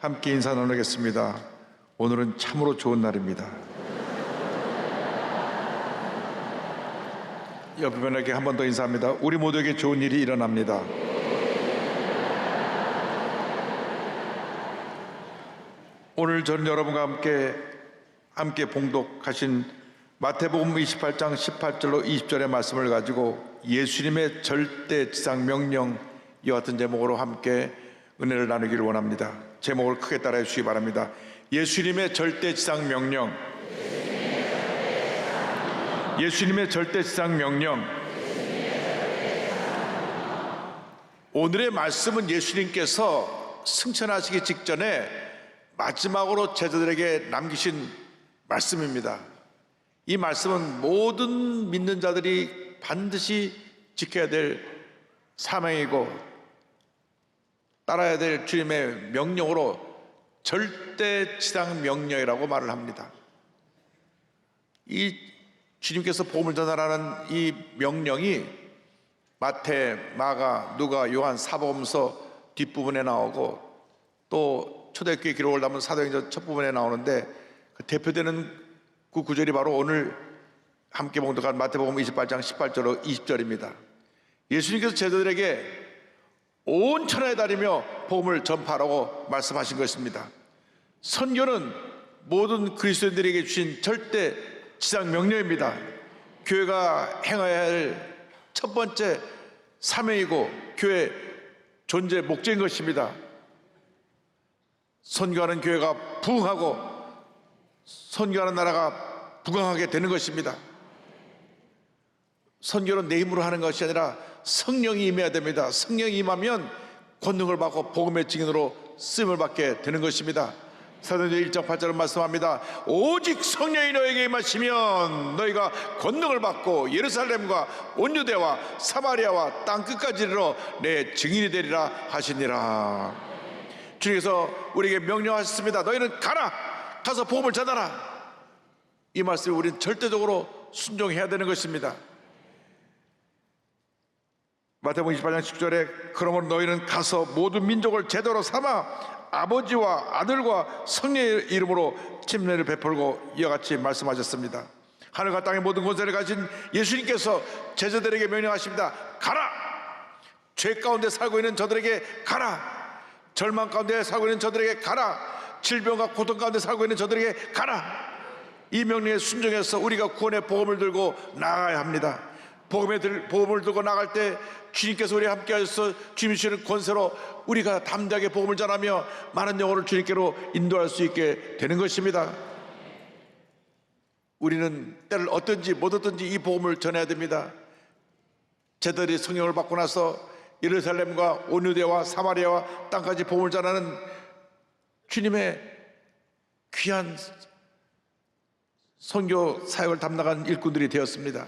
함께 인사 나누겠습니다. 오늘은 참으로 좋은 날입니다. 옆에 분에게 한 번 더 인사합니다. 우리 모두에게 좋은 일이 일어납니다. 오늘 저는 여러분과 함께 봉독하신 마태복음 28장 18절로 20절의 말씀을 가지고 예수님의 절대지상 명령, 이와 같은 제목으로 함께 은혜를 나누기를 원합니다. 제목을 크게 따라해 주시기 바랍니다. 예수님의 절대지상 명령. 예수님의 절대지상 명령. 오늘의 말씀은 예수님께서 승천하시기 직전에 마지막으로 제자들에게 남기신 말씀입니다. 이 말씀은 모든 믿는 자들이 반드시 지켜야 될 사명이고 따라야 될 주님의 명령으로 절대지상 명령이라고 말을 합니다. 이 주님께서 복음을 전하라는 이 명령이 마태, 마가, 누가, 요한 사복음서 뒷부분에 나오고 또 초대교회 기록을 담은 사도행전 첫 부분에 나오는데 그 대표되는 그 구절이 바로 오늘 함께 봉독한 마태복음 28장 18절로 20절입니다. 예수님께서 제자들에게 온 천하에 다니며 복음을 전파하라고 말씀하신 것입니다. 선교는 모든 그리스도인들에게 주신 절대 지상 명령입니다. 교회가 행해야 할 첫 번째 사명이고 교회 존재 목적인 것입니다. 선교하는 교회가 부흥하고 선교하는 나라가 부강하게 되는 것입니다. 선교는 내 힘으로 하는 것이 아니라 성령이 임해야 됩니다. 성령이 임하면 권능을 받고 복음의 증인으로 쓰임을 받게 되는 것입니다. 사도행전 1장 8절은 말씀합니다. 오직 성령이 너에게 임하시면 너희가 권능을 받고 예루살렘과 온 유대와 사마리아와 땅끝까지 이르러 내 증인이 되리라 하시니라. 주님께서 우리에게 명령하셨습니다. 너희는 가라! 가서 복음을 전하라! 이 말씀에 우리는 절대적으로 순종해야 되는 것입니다. 마태복음 28장 10절에 그러므로 너희는 가서 모든 민족을 제자로 삼아 아버지와 아들과 성령의 이름으로 침례를 베풀고 이와 같이 말씀하셨습니다. 하늘과 땅의 모든 권세를 가진 예수님께서 제자들에게 명령하십니다. 가라! 죄 가운데 살고 있는 저들에게 가라! 절망 가운데 살고 있는 저들에게 가라! 질병과 고통 가운데 살고 있는 저들에게 가라! 이 명령에 순종해서 우리가 구원의 복음을 들고 나가야 합니다. 복음을 들고 나갈 때 주님께서 우리와 함께 하셔서 주님이 주시는 권세로 우리가 담대하게 복음을 전하며 많은 영혼을 주님께로 인도할 수 있게 되는 것입니다. 우리는 때를 얻든지 못 얻든지 이 복음을 전해야 됩니다. 제자들이 성령을 받고 나서 예루살렘과 온 유대와 사마리아와 땅까지 복음을 전하는 주님의 귀한 선교 사역을 담당한 일꾼들이 되었습니다.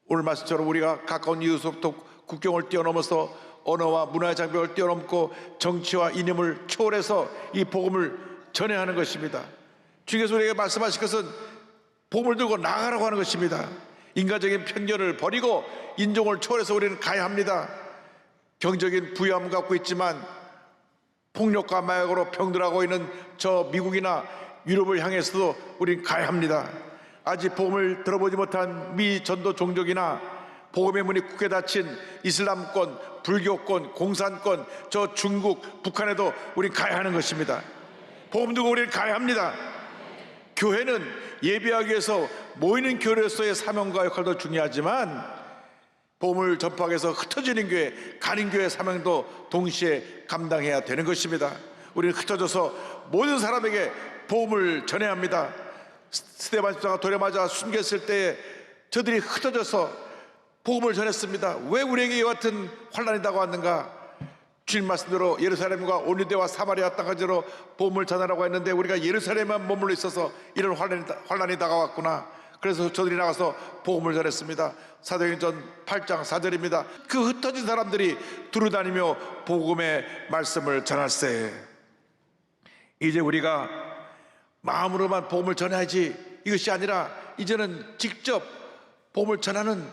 오늘 말씀처럼 우리가 가까운 이웃으로부터 국경을 뛰어넘어서 언어와 문화의 장벽을 뛰어넘고 정치와 이념을 초월해서 이 복음을 전해야 하는 것입니다. 주님께서 우리에게 말씀하신 것은 복음을 들고 나가라고 하는 것입니다. 인간적인 편견을 버리고 인종을 초월해서 우리는 가야 합니다. 경제적인 부유함을 갖고 있지만 폭력과 마약으로 병들어가고 있는 저 미국이나 유럽을 향해서도 우리는 가야 합니다. 아직 복음을 들어보지 못한 미 전도 종족이나 복음의 문이 굳게 닫힌 이슬람권, 불교권, 공산권, 저 중국, 북한에도 우리는 가야 하는 것입니다. 복음 들고 우리는 가야 합니다. 교회는 예배하기 위해서 모이는 교회로서의 사명과 역할도 중요하지만 복음을 전파하기 위해서 흩어지는 교회, 가는 교회의 사명도 동시에 감당해야 되는 것입니다. 우리는 흩어져서 모든 사람에게 복음을 전해야 합니다. 스데반 집사가 돌에 맞아 순교했을 때 저들이 흩어져서 복음을 전했습니다. 왜 우리에게 이와 같은 환난이 다가왔는가? 주님 말씀대로 예루살렘과 온 유대와 사마리아 땅까지로 복음을 전하라고 했는데 우리가 예루살렘만 머물러 있어서 이런 환난이 다가왔구나. 그래서 저들이 나가서 복음을 전했습니다. 사도행전 8장 4절입니다. 그 흩어진 사람들이 두루다니며 복음의 말씀을 전할세. 이제 우리가 마음으로만 복음을 전해야지 이것이 아니라 이제는 직접 복음을 전하는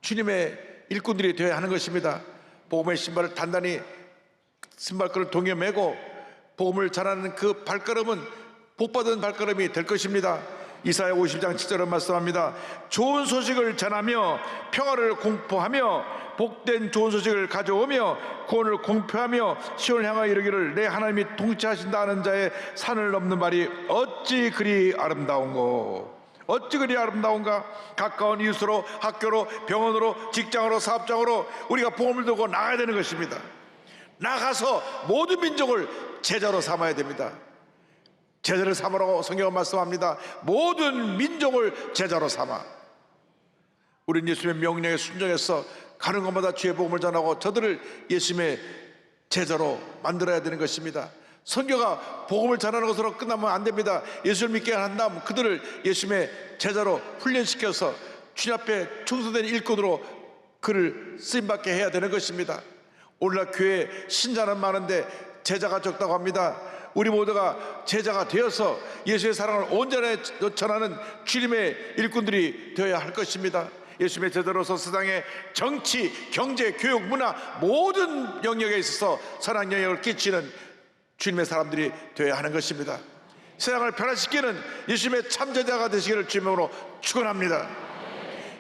주님의 일꾼들이 되어야 하는 것입니다. 복음의 신발을 단단히 신발끈을 동여 매고 복음을 전하는 그 발걸음은 복받은 발걸음이 될 것입니다. 이사야 50장 7절은 말씀합니다. 좋은 소식을 전하며 평화를 공포하며 복된 좋은 소식을 가져오며 구원을 공표하며 시온을 향하여 이르기를 내 하나님이 통치하신다 하는 자의 산을 넘는 말이 어찌 그리 아름다운고. 어찌 그리 아름다운가. 가까운 이웃으로, 학교로, 병원으로, 직장으로, 사업장으로 우리가 복음을 들고 나가야 되는 것입니다. 나가서 모든 민족을 제자로 삼아야 됩니다. 제자를 삼으라고 성경은 말씀합니다. 모든 민족을 제자로 삼아. 우리는 예수님의 명령에 순종해서 가는 곳마다 주의 복음을 전하고 저들을 예수님의 제자로 만들어야 되는 것입니다. 선교가 복음을 전하는 것으로 끝나면 안 됩니다. 예수를 믿게 한 다음 그들을 예수님의 제자로 훈련시켜서 주님 앞에 충성된 일꾼으로 그를 쓰임받게 해야 되는 것입니다. 오늘날 교회에 신자는 많은데 제자가 적다고 합니다. 우리 모두가 제자가 되어서 예수의 사랑을 온전히 전하는 주님의 일꾼들이 되어야 할 것입니다. 예수님의 제자로서 세상의 정치, 경제, 교육, 문화 모든 영역에 있어서 선한 영역을 끼치는 주님의 사람들이 되어야 하는 것입니다. 세상을 변화시키는 예수님의 참제자가 되시기를 주님으로 축원합니다.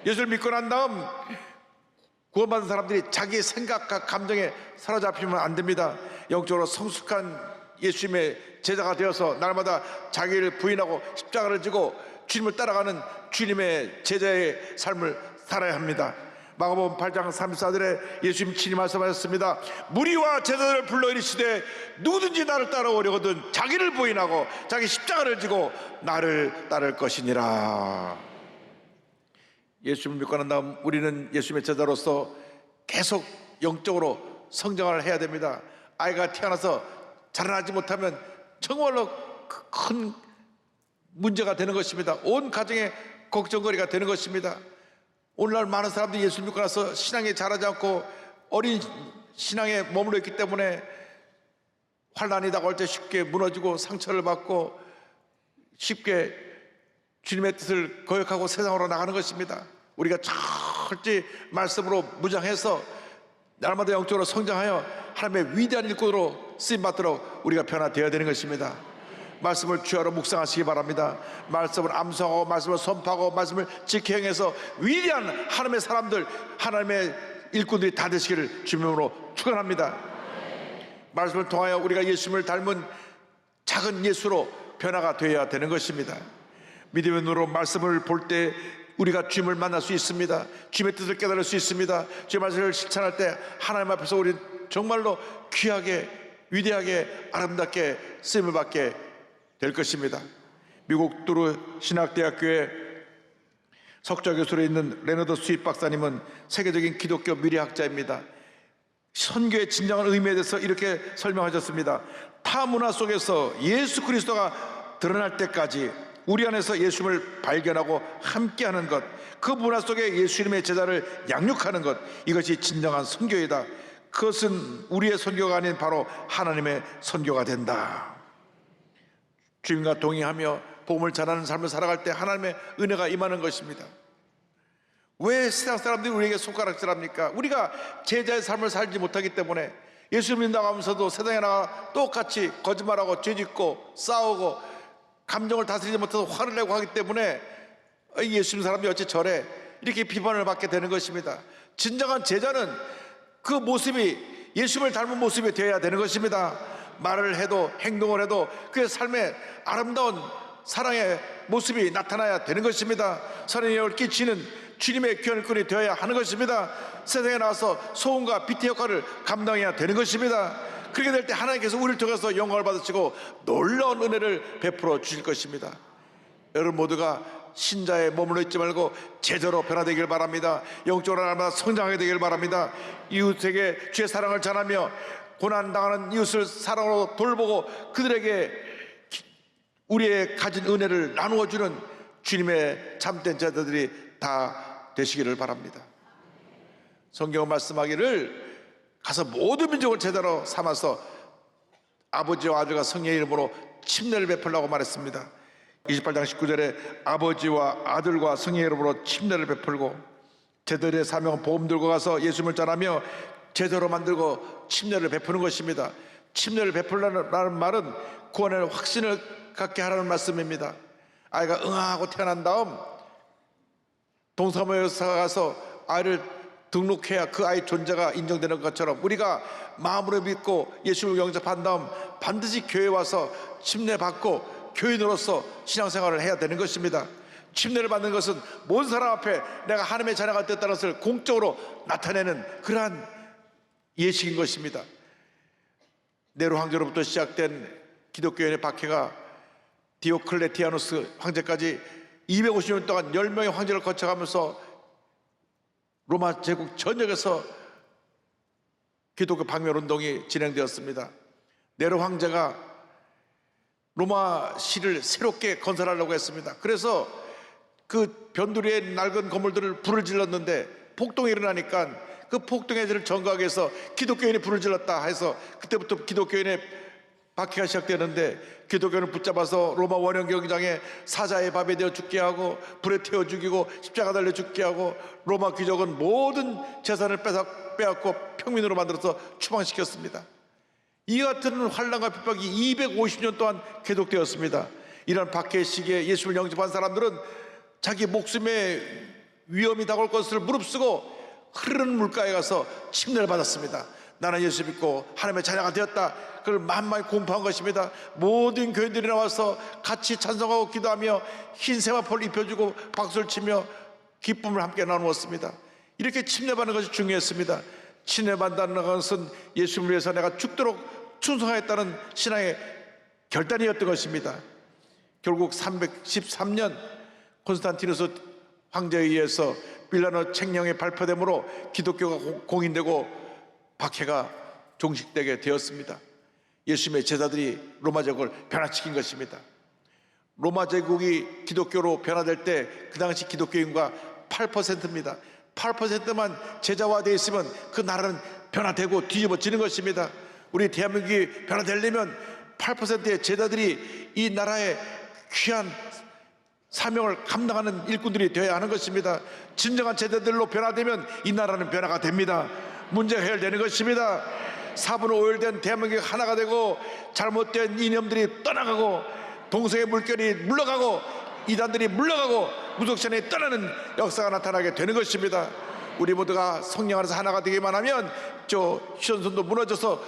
예수를 믿고 난 다음 구원받은 사람들이 자기의 생각과 감정에 사로잡히면 안 됩니다. 영적으로 성숙한 예수님의 제자가 되어서 날마다 자기를 부인하고 십자가를 지고 주님을 따라가는 주님의 제자의 삶을 살아야 합니다. 마가복음 8장 34절에 예수님 친히 말씀하셨습니다. 무리와 제자들을 불러 이르시되 누구든지 나를 따라오려거든 자기를 부인하고 자기 십자가를 지고 나를 따를 것이니라. 예수님을 믿고 난 다음 우리는 예수님의 제자로서 계속 영적으로 성장을 해야 됩니다. 아이가 태어나서 자라나지 못하면 정말로 큰 문제가 되는 것입니다. 온 가정의 걱정거리가 되는 것입니다. 오늘날 많은 사람들이 예수를 믿고 나서 신앙에 자라지 않고 어린 신앙에 머물러 있기 때문에 환난이 다가올 때 쉽게 무너지고 상처를 받고 쉽게 주님의 뜻을 거역하고 세상으로 나가는 것입니다. 우리가 철저히 말씀으로 무장해서 날마다 영적으로 성장하여 하나님의 위대한 일꾼으로 쓰임받도록 우리가 변화되어야 되는 것입니다. 말씀을 주야로 묵상하시기 바랍니다. 말씀을 암송하고 말씀을 선포하고 말씀을 지켜 행해서 위대한 하나님의 사람들, 하나님의 일꾼들이 다 되시기를 주님으로 축원합니다. 말씀을 통하여 우리가 예수님을 닮은 작은 예수로 변화가 되어야 되는 것입니다. 믿음의 눈으로 말씀을 볼 때 우리가 주님을 만날 수 있습니다. 주님의 뜻을 깨달을 수 있습니다. 주의 말씀을 실천할 때 하나님 앞에서 우리 정말로 귀하게 위대하게 아름답게 쓰임을 받게 될 것입니다. 미국 두루 신학대학교에 석좌 교수로 있는 레너드 스윗 박사님은 세계적인 기독교 미래학자입니다. 선교의 진정한 의미에 대해서 이렇게 설명하셨습니다. 타 문화 속에서 예수 그리스도가 드러날 때까지 우리 안에서 예수님을 발견하고 함께하는 것, 그 문화 속에 예수님의 제자를 양육하는 것, 이것이 진정한 선교이다. 그것은 우리의 선교가 아닌 바로 하나님의 선교가 된다. 주님과 동행하며 복음을 전하는 삶을 살아갈 때 하나님의 은혜가 임하는 것입니다. 왜 세상 사람들이 우리에게 손가락질합니까? 우리가 제자의 삶을 살지 못하기 때문에 예수를 믿는다고 하면서도 세상에 나가 똑같이 거짓말하고 죄짓고 싸우고 감정을 다스리지 못해서 화를 내고 하기 때문에 예수 믿는 사람이 어찌 저래 이렇게 비판을 받게 되는 것입니다. 진정한 제자는 그 모습이 예수님을 닮은 모습이 되어야 되는 것입니다. 말을 해도 행동을 해도 그의 삶에 아름다운 사랑의 모습이 나타나야 되는 것입니다. 선한 영향을 끼치는 주님의 귀한 일꾼이 되어야 하는 것입니다. 세상에 나와서 소음과 빛의 역할을 감당해야 되는 것입니다. 그렇게 될 때 하나님께서 우리를 통해서 영광을 받으시고 놀라운 은혜를 베풀어 주실 것입니다. 여러분 모두가 신자에 머물러 있지 말고 제자로 변화되길 바랍니다. 영적으로 날마다 성장하게 되길 바랍니다. 이웃에게 주의 사랑을 전하며 고난당하는 이웃을 사랑으로 돌보고 그들에게 우리의 가진 은혜를 나누어주는 주님의 참된 제자들이 다 되시기를 바랍니다. 성경은 말씀하기를 가서 모든 민족을 제자로 삼아서 아버지와 아들과 성령의 이름으로 침례를 베풀라고 말했습니다. 28장 19절에 아버지와 아들과 성령의 이름으로 침례를 베풀고 제자들의 사명은 복음 들고 가서 예수님을 전하며 제자로 만들고 침례를 베푸는 것입니다. 침례를 베풀라는 말은 구원의 확신을 갖게 하라는 말씀입니다. 아이가 응하고 태어난 다음 동사무소에 가서 아이를 등록해야 그 아이 존재가 인정되는 것처럼 우리가 마음으로 믿고 예수를 영접한 다음 반드시 교회에 와서 침례 받고 교인으로서 신앙생활을 해야 되는 것입니다. 침례를 받는 것은 모든 사람 앞에 내가 하나님의 자녀가 되었다는 것을 공적으로 나타내는 그러한 예식인 것입니다. 네로 황제로부터 시작된 기독교인의 박해가 디오클레티아누스 황제까지 250년 동안 10명의 황제를 거쳐가면서 로마 제국 전역에서 기독교 박멸운동이 진행되었습니다. 네로 황제가 로마시를 새롭게 건설하려고 했습니다. 그래서 그 변두리의 낡은 건물들을 불을 질렀는데 폭동이 일어나니까 그 폭동에 전거하기 위해서 기독교인이 불을 질렀다 해서 그때부터 기독교인의 박해가 시작되는데 기독교인을 붙잡아서 로마 원형 경기장에 사자의 밥에 되어 죽게 하고 불에 태워 죽이고 십자가 달려 죽게 하고 로마 귀족은 모든 재산을 빼앗고 평민으로 만들어서 추방시켰습니다. 이 같은 환난과 핍박이 250년 동안 계속되었습니다. 이런 박해 시기에 예수를 영접한 사람들은 자기 목숨에 위험이 다가올 것을 무릅쓰고 흐르는 물가에 가서 침례를 받았습니다. 나는 예수 믿고 하나님의 자녀가 되었다. 그걸 만만히 공포한 것입니다. 모든 교인들이 나와서 같이 찬송하고 기도하며 흰 세마포를 입혀주고 박수를 치며 기쁨을 함께 나누었습니다. 이렇게 침례받는 것이 중요했습니다. 침례받는 것은 예수를 위해서 내가 죽도록 충성하겠다는 신앙의 결단이었던 것입니다. 결국 313년 콘스탄티누스 황제에 의해서 빌라노 책령이 발표되므로 기독교가 공인되고 박해가 종식되게 되었습니다. 예수님의 제자들이 로마 제국을 변화시킨 것입니다. 로마 제국이 기독교로 변화될 때 그 당시 기독교인과 8%입니다. 8%만 제자화되어 있으면 그 나라는 변화되고 뒤집어지는 것입니다. 우리 대한민국이 변화되려면 8%의 제자들이 이 나라의 귀한 사명을 감당하는 일꾼들이 되어야 하는 것입니다. 진정한 제자들로 변화되면 이 나라는 변화가 됩니다. 문제가 해결되는 것입니다. 사분 오열된 대한민국이 하나가 되고 잘못된 이념들이 떠나가고 동성애 물결이 물러가고 이단들이 물러가고 무속신이 떠나는 역사가 나타나게 되는 것입니다. 우리 모두가 성령 안에서 하나가 되기만 하면 저 휴전선도 무너져서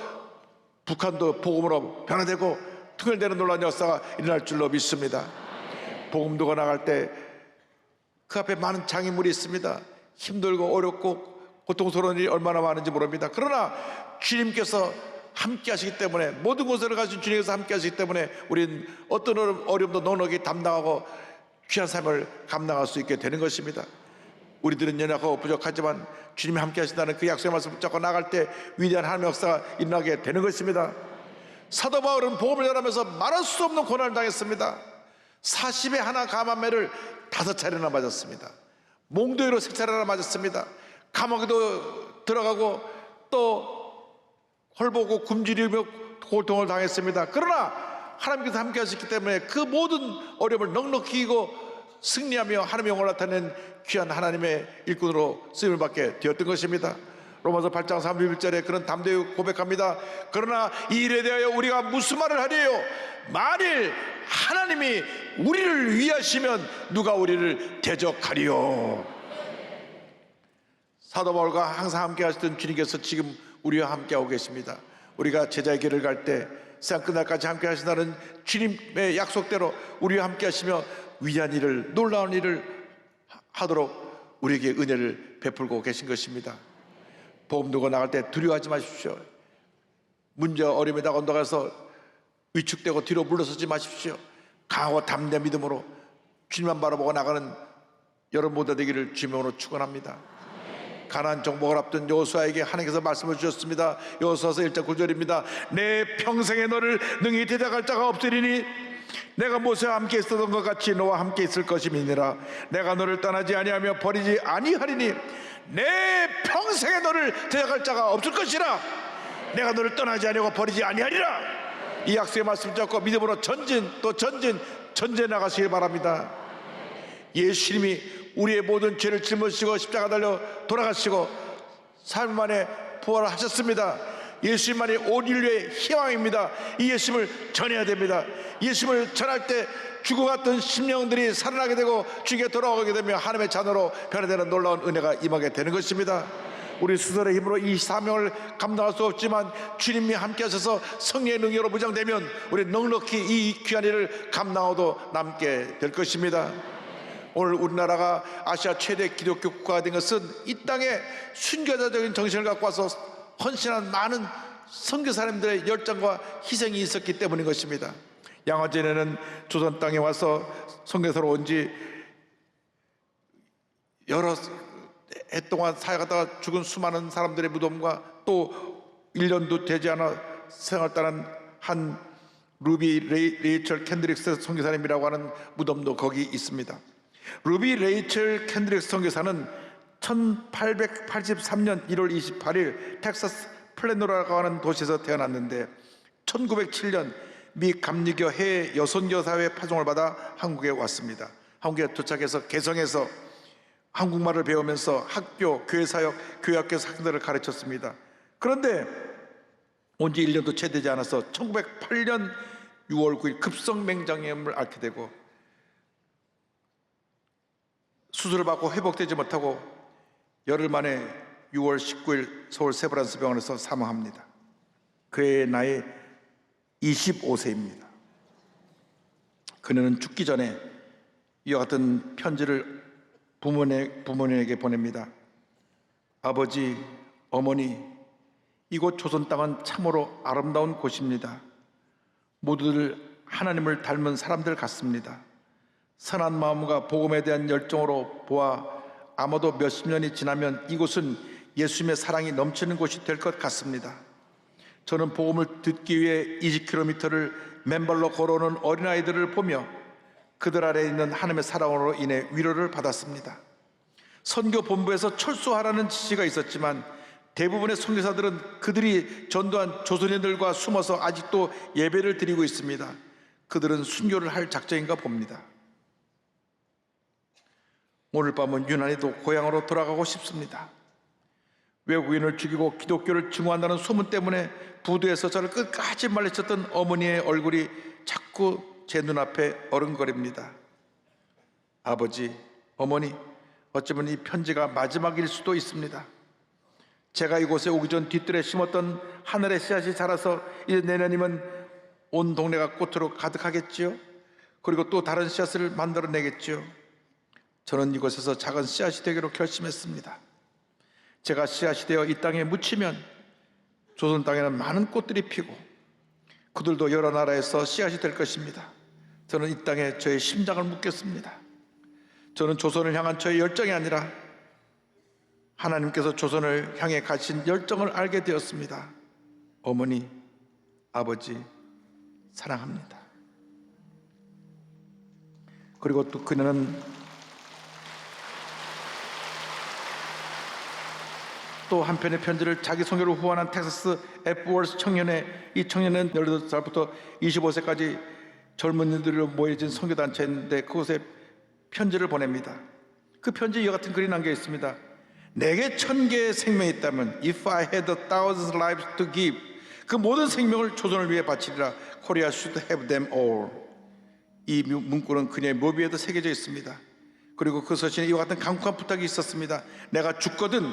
북한도 복음으로 변화되고 통일되는 놀라운 역사가 일어날 줄로 믿습니다. 복음도가 나갈 때 그 앞에 많은 장애물이 있습니다. 힘들고 어렵고 고통스러운 일이 얼마나 많은지 모릅니다. 그러나 주님께서 함께 하시기 때문에 모든 곳을 가신 주님께서 함께 하시기 때문에 우리는 어떤 어려움도 넉넉히 담당하고 귀한 삶을 감당할 수 있게 되는 것입니다. 우리들은 연약하고 부족하지만 주님이 함께 하신다는 그 약속의 말씀을 붙잡고 나갈 때 위대한 하나님의 역사가 일어나게 되는 것입니다. 사도 바울은 복음을 전하면서 말할 수 없는 고난을 당했습니다. 40에 하나 감암매를 5차례나 맞았습니다. 몽도이로 3차례나 맞았습니다. 감옥에도 들어가고 또 헐보고 굶주리며 고통을 당했습니다. 그러나 하나님께서 함께 하셨기 때문에 그 모든 어려움을 넉넉히 이기고 승리하며 하나님의 영광을 나타낸 귀한 하나님의 일꾼으로 쓰임을 받게 되었던 것입니다. 로마서 8장 31절에 그런 담대히 고백합니다. 그러나 이 일에 대하여 우리가 무슨 말을 하리요? 만일 하나님이 우리를 위하시면 누가 우리를 대적하리요? 사도 바울과 항상 함께 하시던 주님께서 지금 우리와 함께하고 계십니다. 우리가 제자의 길을 갈 때 세상 끝날까지 함께 하신다는 주님의 약속대로 우리와 함께 하시며 위대한 일을, 놀라운 일을 하도록 우리에게 은혜를 베풀고 계신 것입니다. 복음 들고 나갈 때 두려워하지 마십시오. 문제와 어려움에 다가서 위축되고 뒤로 물러서지 마십시오. 강하고 담대한 믿음으로 주님만 바라보고 나가는 여러분 모두 되기를 주님으로 축원합니다. 가나안 정복을 앞둔 여호수아에게 하나님께서 말씀을 주셨습니다. 여호수아서 1장 9절입니다. 내 평생에 너를 능히 대적할 자가 없으리니 내가 모세와 함께 있었던 것 같이 너와 함께 있을 것임이니라. 내가 너를 떠나지 아니하며 버리지 아니하리니 내 평생에 너를 대적할 자가 없을 것이라. 내가 너를 떠나지 아니하고 버리지 아니하리라. 이 약속의 말씀 잡고 믿음으로 전진 또 전진 나가시길 바랍니다. 예수님이 우리의 모든 죄를 짊어지시고 십자가 달려 돌아가시고 3일 만에 부활을 하셨습니다. 예수님만이 온 인류의 희망입니다. 이 예수님을 전해야 됩니다. 예수님을 전할 때 죽어갔던 심령들이 살아나게 되고 주께 돌아오게 되며 하나님의 자녀로 변화되는 놀라운 은혜가 임하게 되는 것입니다. 우리 스스로의 힘으로 이 사명을 감당할 수 없지만 주님이 함께 하셔서 성령의 능력으로 무장되면 우리 넉넉히 이 귀한 일을 감당하도 남게 될 것입니다. 오늘 우리나라가 아시아 최대 기독교 국가가 된 것은 이 땅에 순교자적인 정신을 갖고 와서 헌신한 많은 선교사님들의 열정과 희생이 있었기 때문인 것입니다. 양화전에는 조선 땅에 와서 선교사로 온 지 여러 해 동안 사역하다가 죽은 수많은 사람들의 무덤과 또 1년도 되지 않아 생을 떠난 한 루비 레이첼 캔드릭스 선교사님이라고 하는 무덤도 거기 있습니다. 루비 레이첼 캔드릭스 선교사는 1883년 1월 28일 텍사스 플래노라고 하는 도시에서 태어났는데 1907년 미 감리교 해외 여선교사회 파송을 받아 한국에 왔습니다. 한국에 도착해서 개성에서 한국말을 배우면서 학교, 교회사역, 교회학교에서 학생들을 가르쳤습니다. 그런데 온 지 1년도 채 되지 않아서 1908년 6월 9일 급성맹장염을 앓게 되고 수술을 받고 회복되지 못하고 열흘 만에 6월 19일 서울 세브란스 병원에서 사망합니다. 그의 나이 25세입니다. 그녀는 죽기 전에 이와 같은 편지를 부모님에게 보냅니다. 아버지, 어머니, 이곳 조선 땅은 참으로 아름다운 곳입니다. 모두들 하나님을 닮은 사람들 같습니다. 선한 마음과 복음에 대한 열정으로 보아 아마도 몇십 년이 지나면 이곳은 예수님의 사랑이 넘치는 곳이 될 것 같습니다. 저는 복음을 듣기 위해 20km를 맨발로 걸어오는 어린아이들을 보며 그들 아래에 있는 하나님의 사랑으로 인해 위로를 받았습니다. 선교 본부에서 철수하라는 지시가 있었지만 대부분의 선교사들은 그들이 전도한 조선인들과 숨어서 아직도 예배를 드리고 있습니다. 그들은 순교를 할 작정인가 봅니다. 오늘 밤은 유난히도 고향으로 돌아가고 싶습니다. 외국인을 죽이고 기독교를 증오한다는 소문 때문에 부두에서 저를 끝까지 말리쳤던 어머니의 얼굴이 자꾸 제 눈앞에 어른거립니다. 아버지, 어머니, 어쩌면 이 편지가 마지막일 수도 있습니다. 제가 이곳에 오기 전 뒤뜰에 심었던 하늘의 씨앗이 자라서 이제 내년이면 온 동네가 꽃으로 가득하겠지요. 그리고 또 다른 씨앗을 만들어내겠지요. 저는 이곳에서 작은 씨앗이 되기로 결심했습니다. 제가 씨앗이 되어 이 땅에 묻히면 조선 땅에는 많은 꽃들이 피고 그들도 여러 나라에서 씨앗이 될 것입니다. 저는 이 땅에 저의 심장을 묻겠습니다. 저는 조선을 향한 저의 열정이 아니라 하나님께서 조선을 향해 가신 열정을 알게 되었습니다. 어머니, 아버지, 사랑합니다. 그리고 또 그녀는 또 한편의 편지를 자기 성교를 후원한 텍사스 에프워스 청년의 이 청년은 18살부터 25세까지 젊은이들로 모여진 선교단체인데 그곳에 편지를 보냅니다. 그 편지에 이와 같은 글이 남겨 있습니다. 내게 1000개의 생명이 있다면 If I had 1,000 lives to give 그 모든 생명을 조선을 위해 바치리라 Korea should have them all. 이 문구는 그녀의 목 위에도 새겨져 있습니다. 그리고 그 서신에 이와 같은 간곡한 부탁이 있었습니다. 내가 죽거든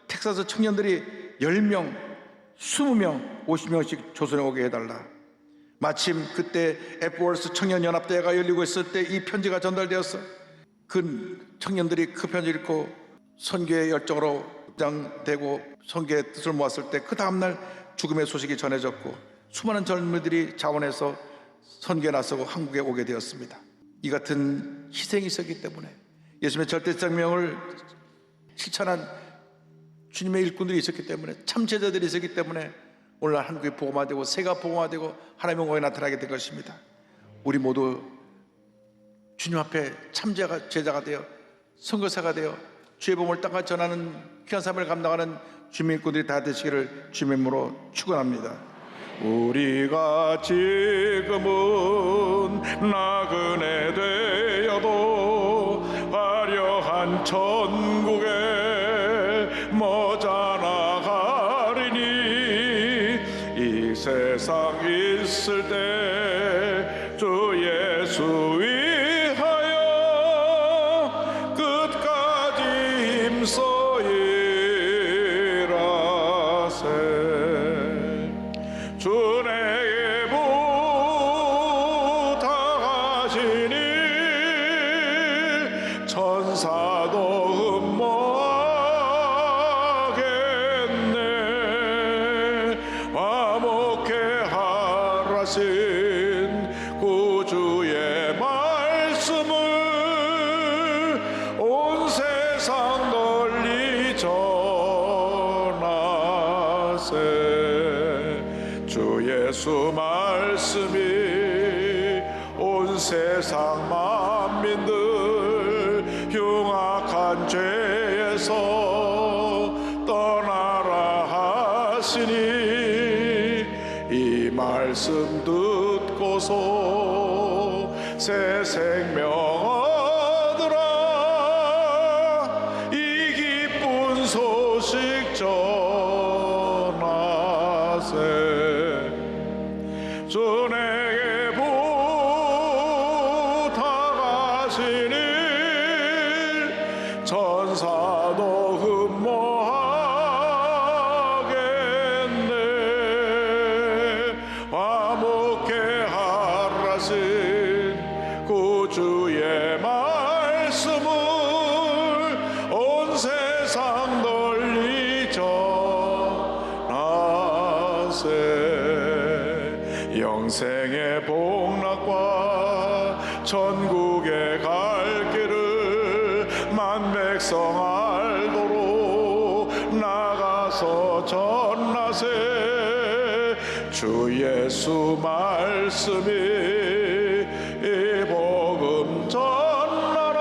텍사스 청년들이 10명, 20명, 50명씩 조선에 오게 해달라. 마침 그때 에프워스 청년연합대회가 열리고 있을 때 이 편지가 전달되어서 그 청년들이 그 편지를 읽고 선교의 열정으로 입장되고 선교의 뜻을 모았을 때 그 다음날 죽음의 소식이 전해졌고 수많은 젊은이들이 자원해서 선교에 나서고 한국에 오게 되었습니다. 이 같은 희생이 있었기 때문에 예수님의 절대생명을 실천한 주님의 일꾼들이 있었기 때문에 참 제자들이 있었기 때문에 오늘날 한국이 복음화되고 세계가 복음화되고 하나님의 공에 나타나게 된 것입니다. 우리 모두 주님 앞에 참 제자가 되어 선교사가 되어 주의 복음을 땅까지 전하는 귀한 삶을 감당하는 주님의 일꾼들이 다 되시기를 주님의 이름으로 축원합니다. 우리가 지금은 나그네 되어도 화려한 천국에 머지않아 가리니 구주의 말씀을 온 세상 널리 전하세. 주 예수 말씀이 온 세상 만민들 흉악한 죄에서 떠나라 하시니 이 말씀 듣고서 새 생명 얻으라. 이 기쁜 소식 전하세. 주 내게 부탁하시니 천사도 흠모하겠네. 화목해 하라신 구주의 말씀을 온 세상 널리 전하세. 영생의 복락과 천국에 갈 길을 만백성 알도록 나가서 전하세. 주 예수 말씀이 이 복음 전하라.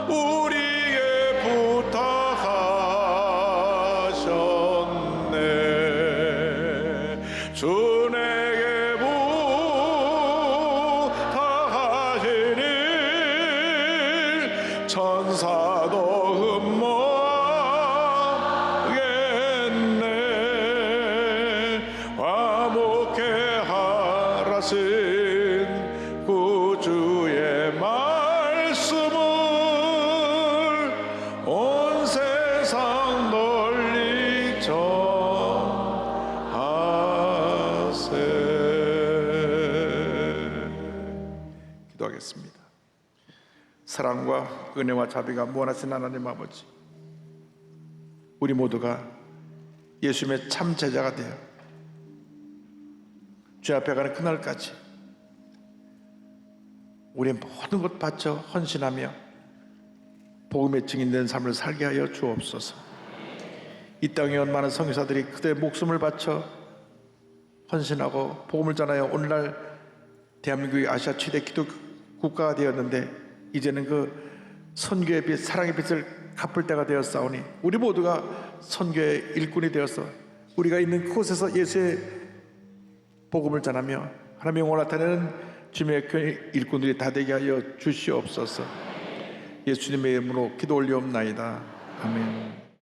우리에게 부탁하셨네. 주 내게 부탁하시니 천사도 흠모하겠네. 화목해 하라신 구주의 말씀을 온 세상 널리 전하세. 기도하겠습니다. 사랑과 은혜와 자비가 무한하신 하나님 아버지, 우리 모두가 예수님의 참 제자가 되어 주 앞에 가는 그날까지 우리의 모든 것 바쳐 헌신하며 복음의 증인된 삶을 살게 하여 주옵소서. 이 땅에 온 많은 선교사들이 그들의 목숨을 바쳐 헌신하고 복음을 전하여 오늘날 대한민국이 아시아 최대 기독 국가가 되었는데, 이제는 그 선교의 빛, 사랑의 빛을 갚을 때가 되었사오니 우리 모두가 선교의 일꾼이 되어서 우리가 있는 그곳에서 예수의 복음을 전하며 하나님의 영광을 나타내는 주님의 교회 일꾼들이 다 되게 하여 주시옵소서. 예수님의 이름으로 기도 올리옵나이다. 아멘.